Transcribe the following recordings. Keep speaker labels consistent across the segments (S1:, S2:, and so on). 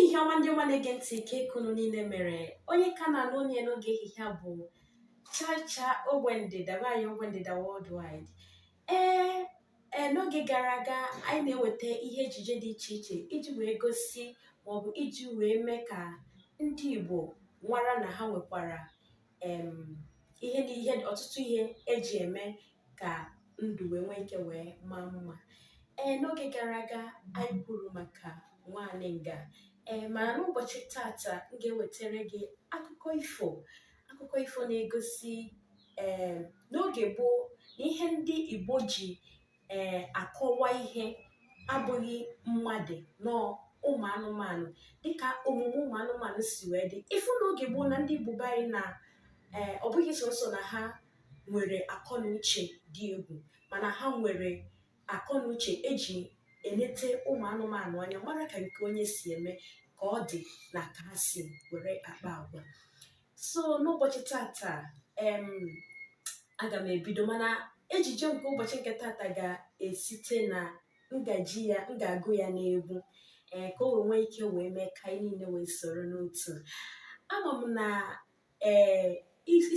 S1: ehihie ọma ndị ọma na-ege ntị ike kunu niile mere onye ka na-anụ onye n'oge ehihie bụ chacha ogbe ndịda nwaanyị ogbe ndịda worldwide. N'oge gara aga anyị na-eweta ihe ejije dị iche iche iji wee gosi maọbụ iji wee mee ka ndị Igbo nwara na ha nwekwara ọtụtụ ihe eji eme ka ndụ wee nwee ike wee maa mma. N'oge gara aga anyị kwuru maka nwaanyị nga mana n'ụbọchị tata m ga-ewetara gị akụkọ ifo na-egosi n'oge gboo na ihe ndị Igbo ji akọwa ihe abụghị mmadụ nọ ụmụ anụmanụ dịka omume ụmụ anụmanụ si wee dị. Ifu n'oge gboo na ndị Igbo anyị na ọ bụghị sọsọ na ha nwere akọ na uche dị egwu, mana ha nwere akọ na uche eji enete ụmụ anụmanụ anya mara ka nke onye si eme ka ọ dị na ka ha si were akpa agwa. So n'ụbọchị tata aga m ebido, mana ejije nke ụbọchị nke tata ga-esite na m ga-agụ ya n'egwu ka o nwee ike wee mee ka anyị niile wee soro n'otu. Ama m na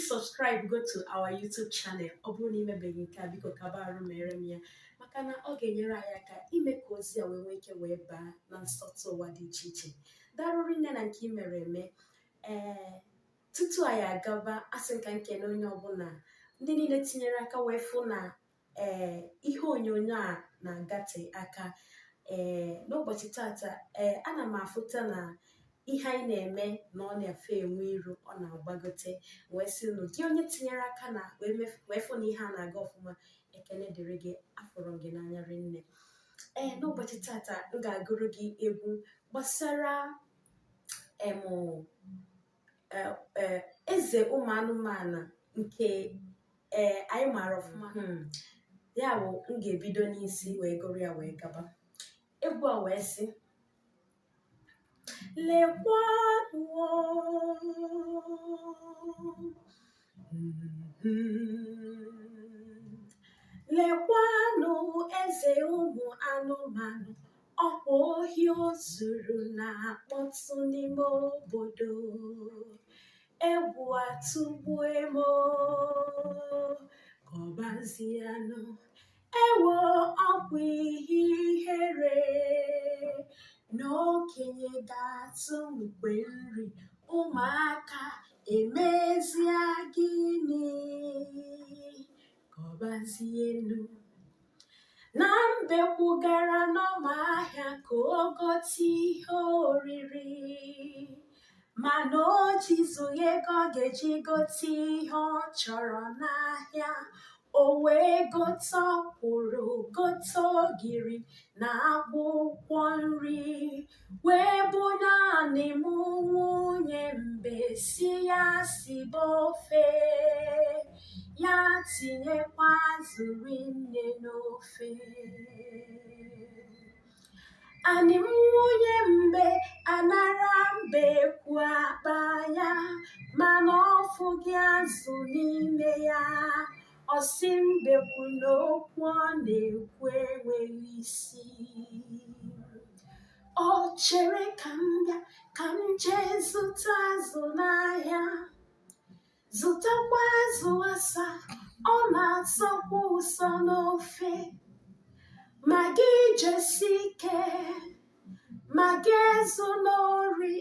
S1: subscribe go to our YouTube channel. Ọ bụrụ na imebeghị nke a, biko kabarụ mere m ya, maka na ọ ga-enyere anyị aka ime ka ozi a wee nwee ike wee baa na nsọtụ ụwa dị iche iche. Darụrị nne na nke ị mere eme. Tutu anyị agaba, asị nka nkene onye ọbụla ndị niile tinyere aka wee fụ na ihe onyonyo a na-agate aka. N'ụbọchị tata ana m afụta na ihe anyị na-eme na ọ na-efe enwe iru, ọ na-agbagote, wee sị nụ gị onye tinyere aka na wee fụ na ihe a na-aga ọfụma, ekene dịrị gị, afọrọ gị n'anya rinne. N'ụbọchị tata m ga-agụrụ gị egwu gbasara eze ụmụ anụmanụ nke anyị maara ọfụma. Ya bụ, m ga-ebido n'isi wee gụrụ ya wee gaba. Egwu a wee sị: lekwanụ lekwanụ eze ụmụ anụmanụ, ọkwa ohi o zuru na-akpọtụ n'ime obodo. Egwu atụgbue m, kọbazianụ, ewo ọkwa ihe ihere na okenye ga-atụ mgbe nri, ụmụaka emezie gịnị? Kọbazienu na mbe kwugara n'ọma ahịa ka o gote ihe oriri, mana o jizughị ego ọ ga-eji gote ihe ọ chọrọ n'ahịa. O wee gote ọkwụrụ, gote ogiri na akwụkwọ nri, wee bunye anịm nwunye mbe si ya sibe ofe, ya tinyekwa azụ rinne n'ofe. Anịm nwunye mbe anara mbe kwu akpa ya, mana ọfụghị azụ n'ime ya. Ọsị mbe kwu n'okwu ọ na-ekwu enweghị isi. Ọ chere ka m bịa ka m jee zụta azụ n'ahịa, zụtakwa azụ asa, ọ na-asọkwa ụsọ n'ofe. Ma gị jesi ike, ma gị ezu n'ori,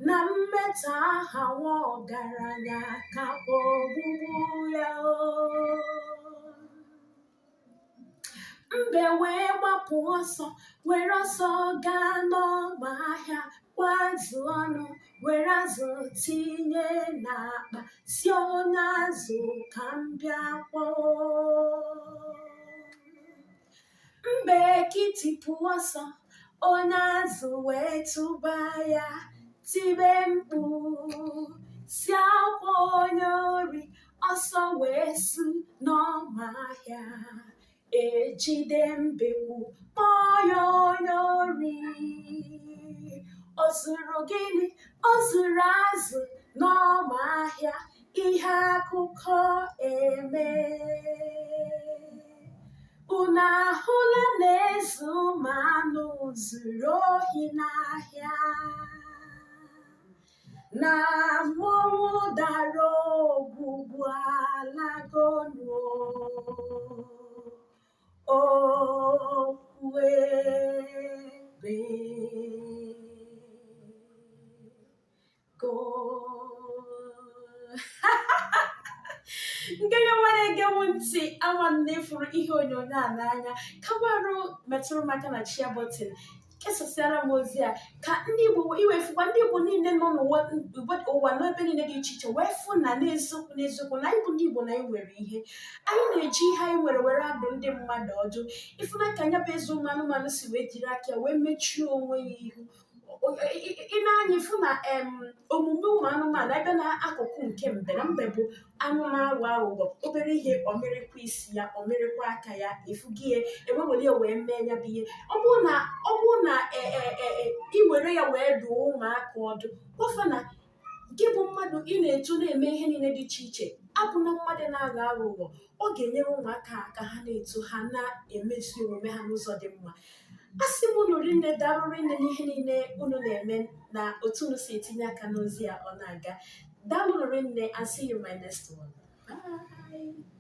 S1: na mmetọ aha nwa ọgaranya ka ogbugbu ya. Mbe wee gbapụ ọsọ, were ọsọ gaa n'ọgba ahịa, kwa azụ ọnụ, were azụ tinye n'akpa, si onye azụ ka m bịa kpọọ. Mbe kitipụ ọsọ, onye azụ wee tụba ya, tibe mkpu, si akwa onye ori. Ọsọ wee su n'ọma ahịa, ejide mbekwu, kpọọ ya onye ori. O zuru gịnị? O zuru azụ n'ọma ahịa. Ihe akụkọ eme. unu ahụla na eze ụmụ anụ zuru ohi n'ahịa na mmọnwụ dara ogbugbu alagonu okwuebe go nke ya nwere egewu ntị ama m na ịfụrụ ihe onyonyo a n'anya kabarụ metụrụ maka na chia bọtịn kesasịara m ozi a ka ndị Igbo iwefukwa ndị Igbo niile nọ n'ụwa n'ebe niile dị iche iche wee fụ na n'eziokwu na anyị bụ ndị Igbo na anyị nwere ihe anyị na-eji ihe anyị nwere were adụ ndị mmadụ ọdụ ịfụna ka anya bụ eze ụmụ anụmanụ si wee jiri aka wee mechie onwe ya ihu ị na-anya ịfụ na omume ụmụ anụmanụ ebe n'akụkụ nke mbe na mbe bụ anụ na-aghọ aghụghọ obere ihe omerekwa isi ya omerekwa aka ya efugi ya ewewere ya wee mee ya bụ ihe ọ bụrụ na ị were ya wee dụọ ụmụaka ọdụ gwafa na gị bụ mmadụ ị na-eto na-eme ihe niile dị iche iche abụna mmadụ na-aghọ aghụghọ ọ ga-enyere ụmụaka aka ha na-eto ha na-emezi omume ha n'ụzọ dị mma a sị m unu rinne darụrụ nne n'ihe niile unu na-eme na otu unu si etinye aka n'ozi a ọ na-aga daalụ rinne and see you in my next one. Bye.